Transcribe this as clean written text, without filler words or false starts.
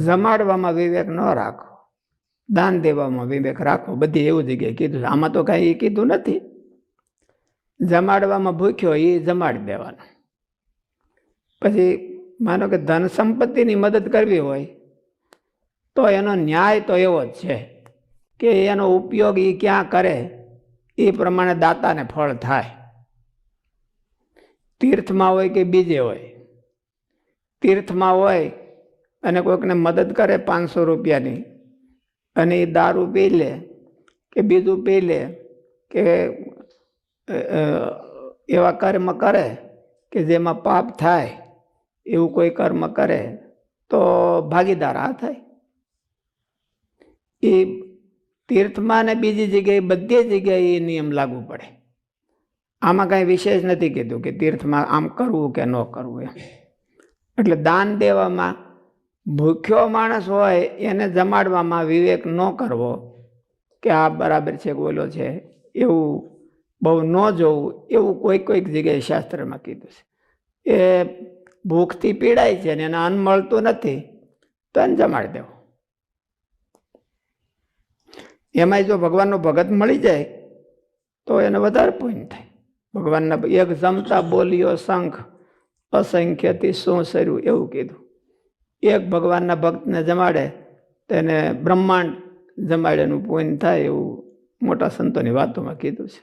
જમાડવામાં વિવેક ન રાખો, દાન દેવામાં વિવેક રાખો. બધી એવું જગ્યાએ કીધું છે. આમાં તો કાંઈ એ કીધું નથી. જમાડવામાં ભૂખ્યો એ જમાડી દેવાનો. પછી માનો કે ધન સંપત્તિની મદદ કરવી હોય તો એનો ન્યાય તો એવો જ છે કે એનો ઉપયોગ એ ક્યાં કરે એ પ્રમાણે દાતાને ફળ થાય. તીર્થમાં હોય કે બીજે હોય, તીર્થમાં હોય અને કોઈકને મદદ કરે 500 રૂપિયાની અને એ દારૂ પી લે કે બીજું પી લે કે એવા કર્મ કરે કે જેમાં પાપ થાય એવું કોઈ કર્મ કરે તો ભાગીદાર આ થાય. એ તીર્થમાં ને બીજી જગ્યાએ બધી જગ્યાએ એ નિયમ લાગુ પડે. આમાં કાંઈ વિશેષ નથી કીધું કે તીર્થમાં આમ કરવું કે ન કરવું એમ. એટલે દાન દેવામાં ભૂખ્યો માણસ હોય એને જમાડવામાં વિવેક ન કરવો કે આ બરાબર છે બોલો છે એવું બહુ ન જોવું, એવું કોઈક જગ્યાએ શાસ્ત્રમાં કીધું છે. એ ભૂખથી પીડાય છે ને એને અન્ન મળતું નથી તો એને જમાડી દેવું. એમાંય જો ભગવાનનો ભગત મળી જાય તો એને વધારે પુણ્ય થાય. ભગવાનના એક જમતા બોલ્યો શંખ અસંખ્યથી શું સર્યું એવું કીધું. એક ભગવાનના ભક્તને જમાડે તેને બ્રહ્માંડ જમાડેનું પુણ્ય થાય એવું મોટા સંતોની વાતોમાં કીધું છે.